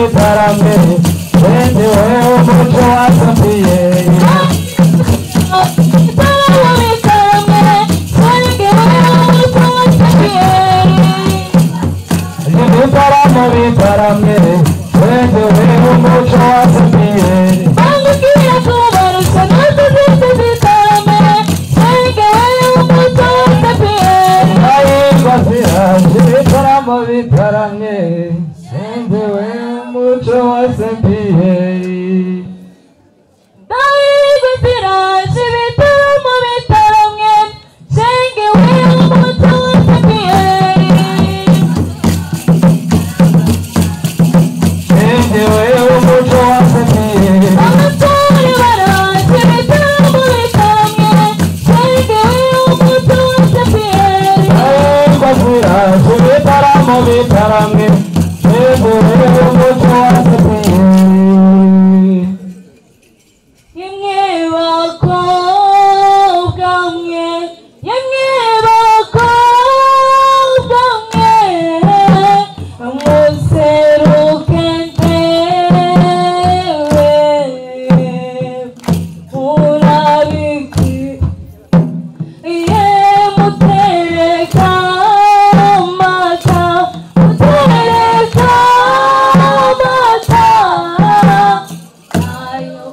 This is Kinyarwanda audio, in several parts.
bitaramye sengewe umuco wasambiye ibitaramo bitaramye sengewe umuco wasambiye bangukiye kubarusha nazo zose zitarame sengewe umuco wasambiye ayirwa ziraje ibitaramo bitaramye sengewe umuco wasambiye Daigo ziraje ibitaramo bitaramye sengewe umuco wasambiye sengewe umuco wasambiye amatore baraje ibitaramo bitaramye sengewe umuco wasambiye ayirwa ziraje ibitaramo bitaramye sengewe umuco wasambiye Yemwe bakobwa mwe yemwe bakobwa mwe museruke ndewe murabiki ye mutereka amata mutereka amata ayo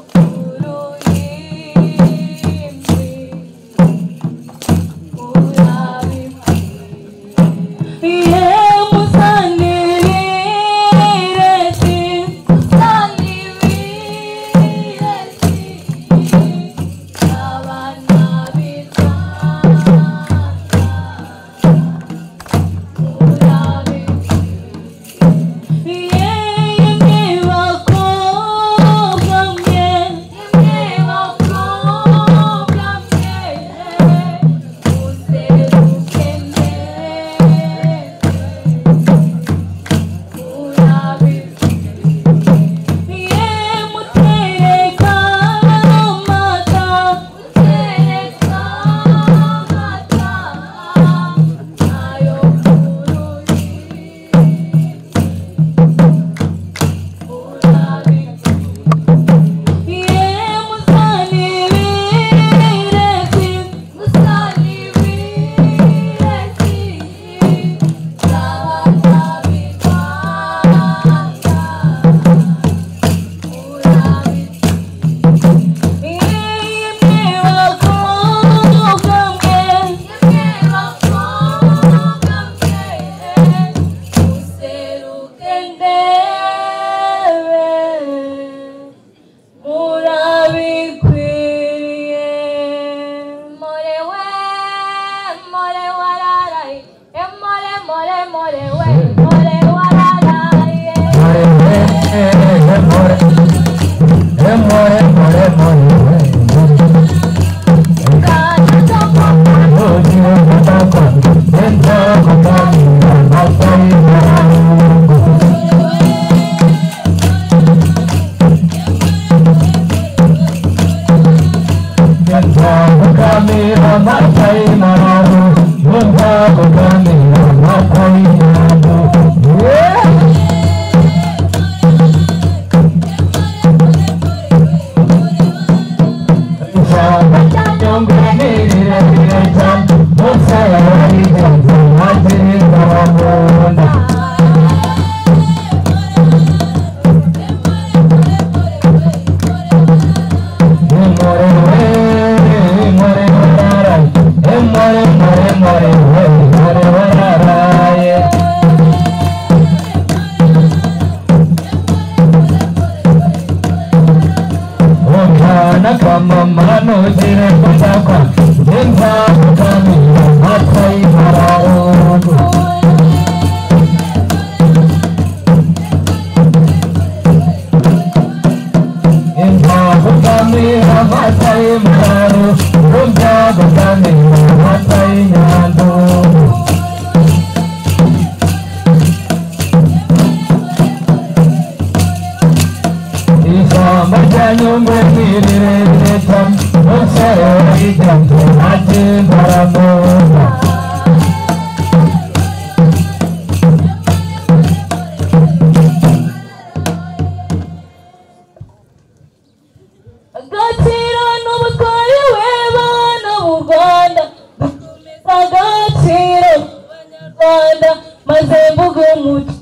maze mvuga umuco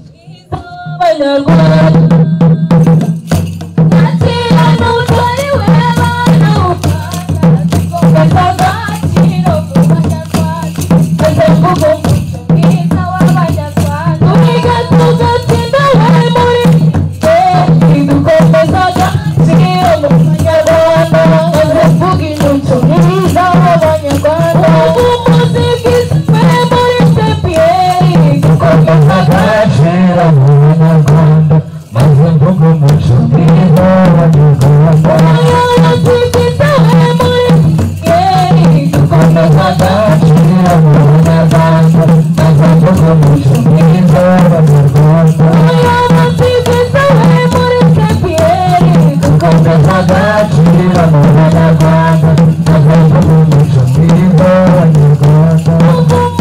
w'abanyarwanda nakira n'utari we bana ufata agaciro ku banyarwanda maze mvuga umuco mwiza w'abanyarwanda turiga tugatsinda we muri dukomeza agaciro mu banyarwanda maze mvuga umuco mwiza w'abanyarwanda umuziki we muri sepiyeri dukomeza agaciro mu banyarwanda maze mvuga umuco mwiza w'abanyarwanda umuziki we muri sepiyeri dukomeza agaciro mu banyarwanda maze mvuga umuco mwiza w'abanyarwanda umuziki we muri sepiyeri dukomeza agaciro mu banyarwanda maze mvuga umuco mwiza w'abanyarwanda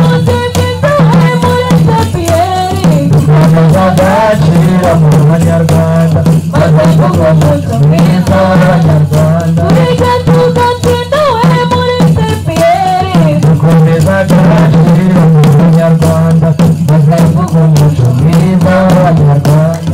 umuziki we muri sepiyeri dukomeza agaciro mu banyarwanda maze mvuga umuco mwiza w'abanyarwanda turiga tugatsinda we muri sepiyeri dukomeza agaciro mu banyarwanda maze mvuga umuco mwiza w'abanyarwanda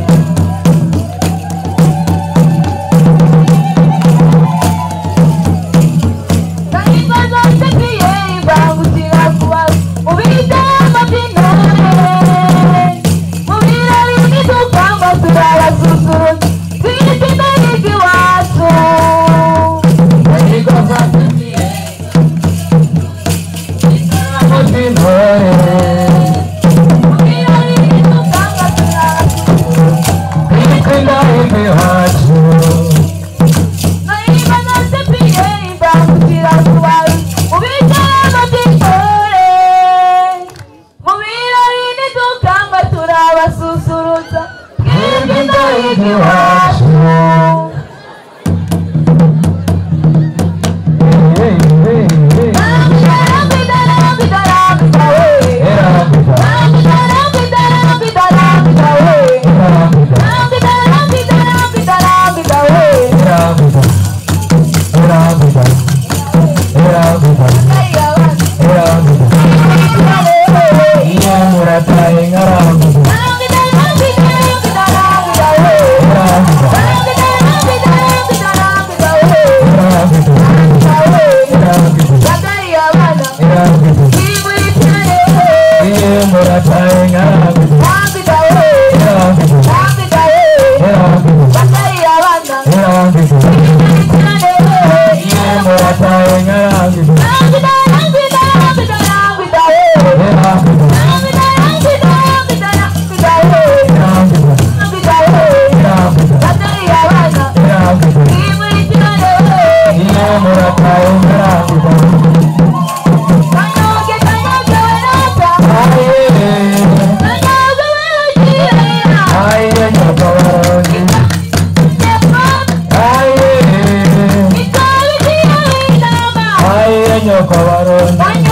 Kawaron